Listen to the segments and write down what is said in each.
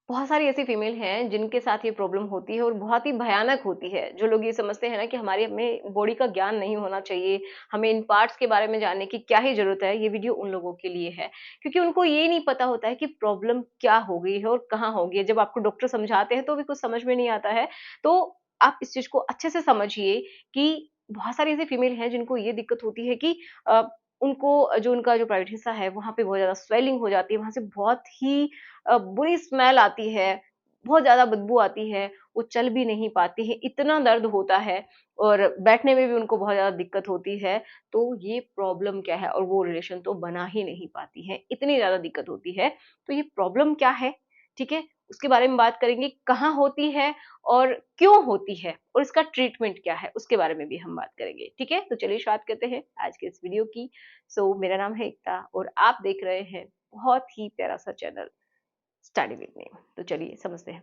बहुत सारी ऐसी फीमेल हैं जिनके साथ ये प्रॉब्लम होती है और बहुत ही भयानक होती है। जो लोग ये समझते हैं ना कि हमारी हमें बॉडी का ज्ञान नहीं होना चाहिए, हमें इन पार्ट्स के बारे में जानने की क्या ही ज़रूरत है, ये वीडियो उन लोगों के लिए है। क्योंकि उनको ये नहीं पता होता है कि प्रॉब्लम क्या हो गई है और कहाँ हो गई है। जब आपको डॉक्टर समझाते हैं तो भी कुछ समझ में नहीं आता है। तो आप इस चीज़ को अच्छे से समझिए कि बहुत सारी ऐसी फीमेल हैं जिनको ये दिक्कत होती है कि अ, उनको जो उनका जो प्राइवेट हिस्सा है वहाँ पे बहुत ज़्यादा स्वेलिंग हो जाती है, वहाँ से बहुत ही बुरी स्मेल आती है, बहुत ज़्यादा बदबू आती है, वो चल भी नहीं पाती हैं, इतना दर्द होता है और बैठने में भी उनको बहुत ज़्यादा दिक्कत होती है। तो ये प्रॉब्लम क्या है और वो रिलेशन तो बना ही नहीं पाती हैं, इतनी ज़्यादा दिक्कत होती है। तो ये प्रॉब्लम क्या है, ठीक है? उसके बारे में बात करेंगे, कहाँ होती है और क्यों होती है और इसका ट्रीटमेंट क्या है, उसके बारे में भी हम बात करेंगे, ठीक है? तो चलिए शुरुआत करते हैं आज के इस वीडियो की। मेरा नाम है एकता और आप देख रहे हैं बहुत ही प्यारा-सा चैनल स्टडी विद मी। तो चलिए समझते हैं।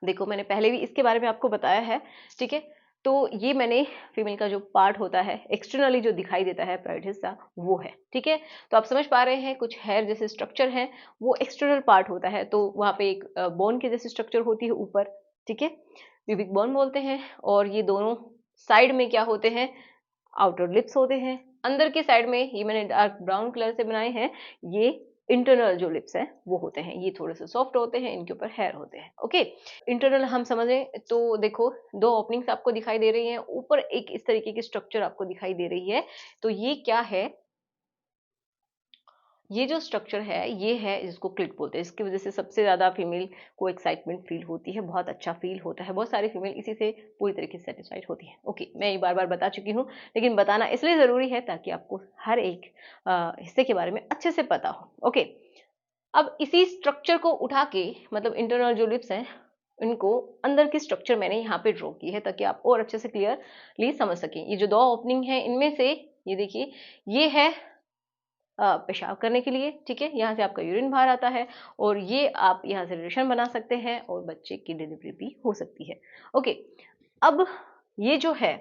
देखो मैंने पहले भी इसके बारे में आपको बताया है, ठीक है? तो ये मैंने फीमेल का जो पार्ट होता है, एक्सटर्नली जो दिखाई देता है प्राइवेट हिस्सा, वो है, ठीक है? तो आप समझ पा रहे हैं कुछ हेयर जैसे स्ट्रक्चर है, वो एक्सटर्नल पार्ट होता है, तो वहाँ पे एक बोन के जैसी स्ट्रक्चर होती है ऊपर, ठीक है? प्यूबिक बोन बोलते हैं और ये दोनों साइड में क्या होते हैं, आउटर लिप्स होते हैं। अंदर की साइड में ये मैंने डार्क ब्राउन कलर से बनाए हैं, ये इंटरनल जो लिप्स हैं वो होते हैं, ये थोड़े से सॉफ्ट होते हैं, इनके ऊपर हेयर होते हैं, ओके। इंटरनल हम समझें तो देखो दो ओपनिंग्स आपको दिखाई दे रही हैं, ऊपर एक इस तरीके की स्ट्रक्चर आपको दिखाई दे रही है। तो ये क्या है, ये जो स्ट्रक्चर है ये है जिसको क्लिट बोलते हैं। इसकी वजह से सबसे ज़्यादा फीमेल को एक्साइटमेंट फील होती है, बहुत अच्छा फील होता है, बहुत सारी फीमेल इसी से पूरी तरीके से सेटिस्फाइड होती है। ओके, मैं ये बार बार बता चुकी हूँ, लेकिन बताना इसलिए ज़रूरी है ताकि आपको हर एक हिस्से के बारे में अच्छे से पता हो। ओके, अब इसी स्ट्रक्चर को उठा के, मतलब इंटरनल जो लिप्स हैं, इनको अंदर की स्ट्रक्चर मैंने यहाँ पे ड्रॉ की है ताकि आप और अच्छे से क्लियरली समझ सकें। ये जो दो ओपनिंग है इनमें से ये देखिए, ये है पेशाब करने के लिए, ठीक है? यहाँ से आपका यूरिन बाहर आता है और ये आप यहाँ से रिलेशन बना सकते हैं और बच्चे की डिलीवरी भी हो सकती है। ओके, अब ये जो है,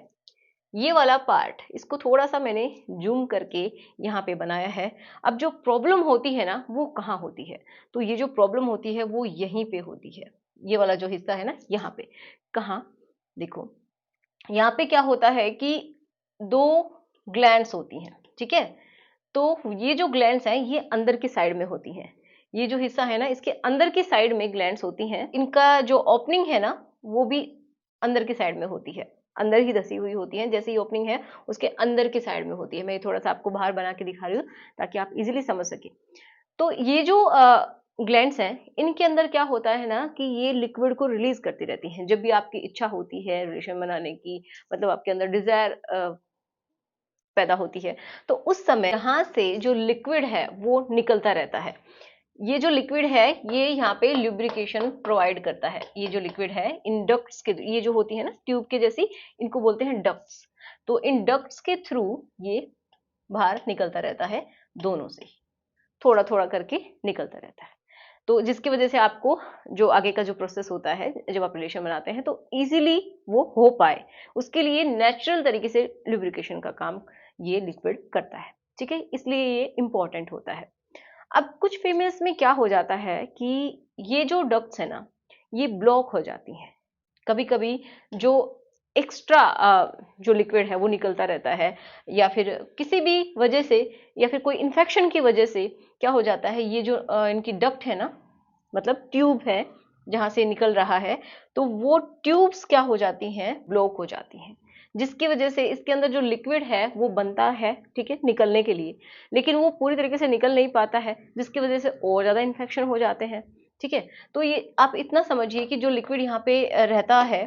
ये वाला पार्ट, इसको थोड़ा-सा मैंने ज़ूम करके यहाँ पे बनाया है। अब जो प्रॉब्लम होती है ना, वो कहाँ होती है? तो ये जो प्रॉब्लम होती है, वो यहीं पे होती है। ये वाला जो हिस्सा है ना, यहाँ पे। कहाँ? देखो, यहाँ पे क्या होता है कि 2 ग्लैंड्स होती हैं, ठीक है? तो ये जो ग्लैंड्स हैं ये अंदर की साइड में होती हैं। ये जो हिस्सा है ना इसके अंदर की साइड में ग्लैंड्स होती हैं। इनका जो ओपनिंग है ना वो भी अंदर की साइड में होती है। अंदर ही धसी हुई होती हैं, जैसे ये ओपनिंग है उसके अंदर की साइड में होती है। मैं थोड़ा-सा आपको बाहर बना के दिखा रही हूँ ताकि आप इज़िली समझ सकें। तो ये जो ग्लैंड्स हैं, इनके अंदर क्या होता है ना कि ये लिक्विड को रिलीज़ करती रहती हैं। जब भी आपकी इच्छा होती है रिलेशन बनाने की, मतलब आपके अंदर डिज़ायर पैदा होती है, तो उस समय यहाँ से जो लिक्विड है वो निकलता रहता है। ये जो लिक्विड है ये यहाँ पे ल्यूब्रिकेशन प्रोवाइड करता है। ये जो लिक्विड है इन डक्ट्स के, ये जो होती है ना ट्यूब के जैसी, इनको बोलते हैं डक्ट्स। तो इन डक्ट्स के थ्रू ये बाहर निकलता रहता है, दोनों से थोड़ा थोड़ा करके निकलता रहता है। तो जिसकी वजह से आपको जो आगे का जो प्रोसेस होता है जब आप रिलेशन बनाते हैं तो इजीली वो हो पाए, उसके लिए नेचुरल तरीके से लुब्रिकेशन का काम ये लिक्विड करता है, ठीक है? इसलिए ये इंपॉर्टेंट होता है। अब कुछ फीमेल्स में क्या हो जाता है कि ये जो डक्ट्स है ना ये ब्लॉक हो जाती हैं। कभी कभी जो एक्स्ट्रा जो लिक्विड है वो निकलता रहता है, या फिर किसी भी वजह से, या फिर कोई इन्फेक्शन की वजह से क्या हो जाता है, ये जो इनकी डक्ट है ना, मतलब ट्यूब है जहां से निकल रहा है, तो वो ट्यूब्स क्या हो जाती हैं, ब्लॉक हो जाती हैं। जिसकी वजह से इसके अंदर जो लिक्विड है वो बनता है, ठीक है, निकलने के लिए, लेकिन वो पूरी तरीके से निकल नहीं पाता है, जिसकी वजह से और ज्यादा इन्फेक्शन हो जाते हैं, ठीक है। तो ये आप इतना समझिए कि जो लिक्विड यहाँ पे रहता है,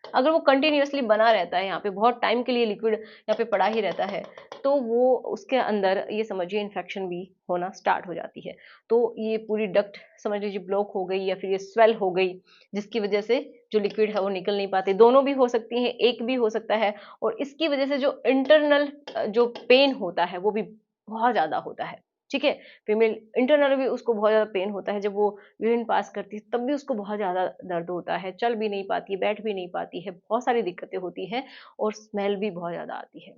अगर वो कंटिन्यूअसली बना रहता है, यहाँ पे बहुत टाइम के लिए लिक्विड यहाँ पे पड़ा ही रहता है, तो वो उसके अंदर ये समझिए इन्फेक्शन भी होना स्टार्ट हो जाती है। तो ये पूरी डक्ट समझ लीजिए ब्लॉक हो गई या फिर ये स्वेल हो गई, जिसकी वजह से जो लिक्विड है वो निकल नहीं पाते। दोनों भी हो सकती हैं, एक भी हो सकता है, और इसकी वजह से जो इंटरनल जो पेन होता है वो भी बहुत ज़्यादा होता है, ठीक है। फीमेल इंटरनल भी उसको बहुत ज़्यादा पेन होता है, जब वो यूरिन पास करती है तब भी उसको बहुत ज़्यादा दर्द होता है, चल भी नहीं पाती है, बैठ भी नहीं पाती है, बहुत सारी दिक्कतें होती हैं और स्मेल भी बहुत ज़्यादा आती है।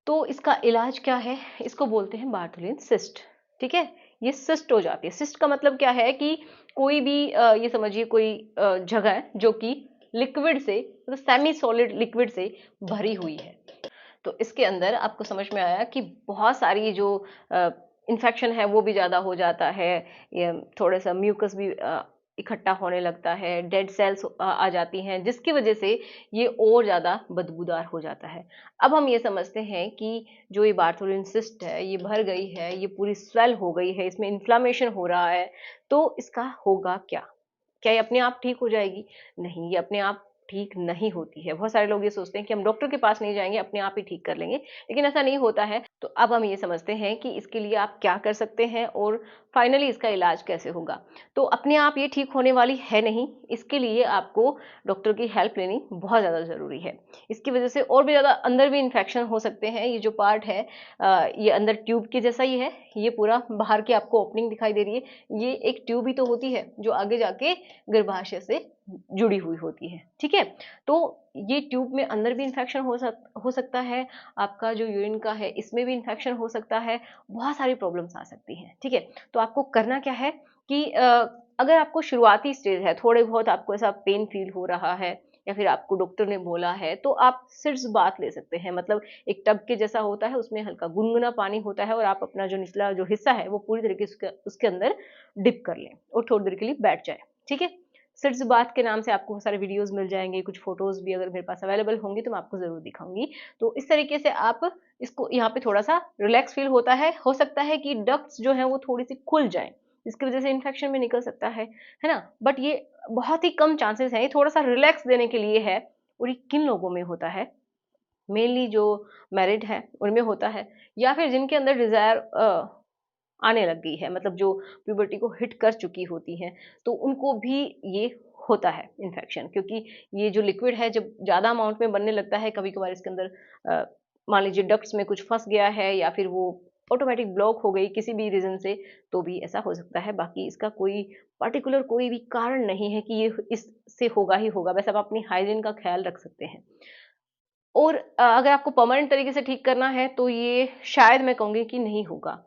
तो इसका इलाज क्या है? इसको बोलते हैं बार्थोलिन सिस्ट, ठीक है। ये सिस्ट हो जाती है। सिस्ट का मतलब क्या है कि कोई भी ये समझिए कोई जगह है जो कि लिक्विड से, मतलब सेमी सॉलिड लिक्विड से भरी हुई है। तो इसके अंदर आपको समझ में आया कि बहुत सारी जो इन्फेक्शन है वो भी ज़्यादा हो जाता है, ये थोड़ा सा म्यूकस भी इकट्ठा होने लगता है, डेड सेल्स आ जाती हैं, जिसकी वजह से ये और ज़्यादा बदबूदार हो जाता है। अब हम ये समझते हैं कि जो ये बार्थोलिन सिस्ट है ये भर गई है, ये पूरी स्वेल हो गई है, इसमें इन्फ्लामेशन हो रहा है, तो इसका होगा क्या? क्या ये अपने आप ठीक हो जाएगी? नहीं, ये अपने आप ठीक नहीं होती है। बहुत सारे लोग ये सोचते हैं कि हम डॉक्टर के पास नहीं जाएँगे, अपने आप ही ठीक कर लेंगे, लेकिन ऐसा नहीं होता है। तो अब हम ये समझते हैं कि इसके लिए आप क्या कर सकते हैं और फाइनली इसका इलाज कैसे होगा। तो अपने आप ये ठीक होने वाली है नहीं, इसके लिए आपको डॉक्टर की हेल्प लेनी बहुत ज़्यादा ज़रूरी है। इसकी वजह से और भी ज़्यादा अंदर भी इन्फेक्शन हो सकते हैं। ये जो पार्ट है ये अंदर ट्यूब के जैसा ही है, ये पूरा बाहर की आपको ओपनिंग दिखाई दे रही है, ये एक ट्यूब ही तो होती है, जो आगे जाके गर्भाशय से जुड़ी हुई होती है, ठीक है? तो ये ट्यूब में अंदर भी इन्फेक्शन हो सकता है, आपका जो यूरिन का है इसमें भी इन्फेक्शन हो सकता है, बहुत सारी प्रॉब्लम्स आ सकती हैं, ठीक है? तो आपको करना क्या है कि अगर आपको शुरुआती स्टेज है, थोड़े बहुत आपको ऐसा पेन फील हो रहा है या फिर आपको डॉक्टर ने बोला है, तो आप सिर्फ बाथ ले सकते हैं। मतलब एक टब के जैसा होता है, उसमें हल्का गुनगुना पानी होता है और आप अपना जो निचला जो हिस्सा है, वो पूरी तरीके से उसके अंदर डिप कर लें और थोड़ी देर के लिए बैठ जाएँ, ठीक है? सिर्स बाथ के नाम से आपको बहुत सारे वीडियोस मिल जाएँगे, कुछ फ़ोटोज़ भी अगर मेरे पास अवेलेबल होंगी तो मैं आपको ज़रूर दिखाऊँगी। तो इस तरीके से आप इसको यहाँ पे थोड़ा-सा रिलैक्स फ़ील होता है। हो सकता है कि डक्ट्स जो हैं वो थोड़ी-सी खुल जाएँ, जिसकी वज़ह से इन्फेक्शन भी निकल सकता है ना? बट ये बहुत ही कम चांसेस हैं, ये थोड़ा-सा रिलैक्स देने के लिए है और ये किन लोगों में होता है? मेनली जो मैरिड हैं, उनमें होता है या फिर जिनके अंदर डिज़ायर आने लग गई है, मतलब जो प्यूबर्टी को हिट कर चुकी होती हैं, तो उनको भी ये होता है इन्फेक्शन, क्योंकि ये जो लिक्विड है जब ज़्यादा अमाउंट में बनने लगता है, कभी-कभार इसके अंदर मान लीजिए डक्ट्स में कुछ फँस गया है या फिर वो ऑटोमेटिक ब्लॉक हो गई किसी भी रीज़न से, तो भी ऐसा हो सकता है। बाकी इसका कोई पर्टिकुलर कोई भी कारण नहीं है कि ये इससे होगा ही होगा, बस आप अपनी हाइजीन का ख़्याल रख सकते हैं। और अगर आपको परमानेंट तरीके से ठीक करना है तो ये शायद मैं कहूँगी कि नहीं होगा।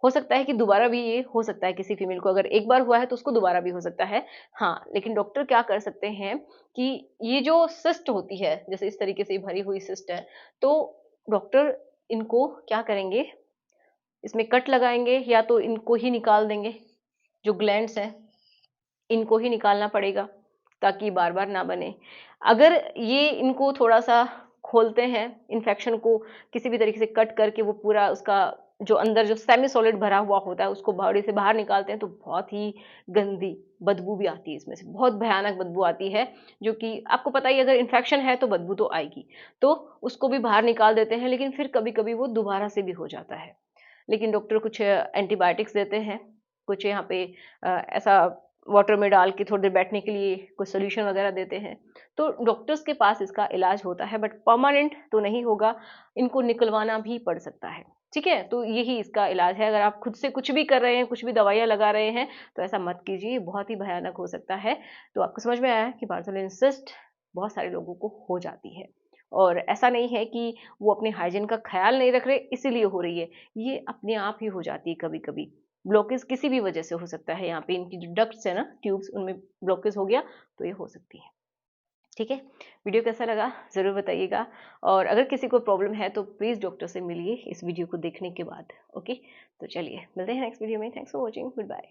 हो सकता है कि दोबारा भी ये हो सकता है किसी फीमेल को, अगर एक बार हुआ है तो उसको दोबारा भी हो सकता है। हाँ, लेकिन डॉक्टर क्या कर सकते हैं कि ये जो सिस्ट होती है, जैसे इस तरीके से भरी हुई सिस्ट है, तो डॉक्टर इनको क्या करेंगे, इसमें कट लगाएँगे या तो इनको ही निकाल देंगे, जो ग्लैंड्स हैं। इनको ही निकालना पड़ेगा ताकि बार-बार ना बने। अगर ये इनको थोड़ा-सा खोलते हैं, इन्फेक्शन को किसी भी तरीके से कट करके वो पूरा उसका जो अंदर जो सेमी सॉलिड भरा हुआ होता है उसको बॉडी से बाहर निकालते हैं, तो बहुत ही गंदी बदबू भी आती है इसमें से, बहुत भयानक बदबू आती है, जो कि आपको पता ही है अगर इन्फेक्शन है तो बदबू तो आएगी। तो उसको भी बाहर निकाल देते हैं, लेकिन फिर कभी-कभी वो दोबारा से भी हो जाता है। लेकिन डॉक्टर कुछ एंटीबायोटिक्स देते हैं, कुछ यहाँ पे ऐसा वाटर में डाल के थोड़ी देर बैठने के लिए कुछ सॉल्यूशन वगैरह देते हैं। तो डॉक्टर्स के पास इसका इलाज होता है, बट परमानेंट तो नहीं होगा, इनको निकलवाना भी पड़ सकता है। ठीक है? तो यही इसका इलाज है। अगर आप खुद से कुछ भी कर रहे हैं, कुछ भी दवाइयाँ लगा रहे हैं, तो ऐसा मत कीजिए, ये बहुत ही भयानक हो सकता है। तो आपको समझ में आया है कि बार्थोलिन सिस्ट बहुत सारे लोगों को हो जाती है। और ऐसा नहीं है कि वो अपने हाइजीन का ख़्याल नहीं रख रहे इसीलिए हो रही है, ये अपने आप ही हो जाती है कभी-कभी। ब्लॉकेज किसी भी वजह से हो सकता है, यहाँ पे इनकी जो डक्ट्स है ना, ट्यूब्स, उनमें ब्लॉकेज हो गया तो ये हो सकती है। ठीक है? वीडियो कैसा लगा ज़रूर बताइएगा, और अगर किसी को प्रॉब्लम है तो प्लीज़ डॉक्टर से मिलिए इस वीडियो को देखने के बाद। ओके? तो चलिए मिलते हैं नेक्स्ट वीडियो में। Thanks for watching. Good bye.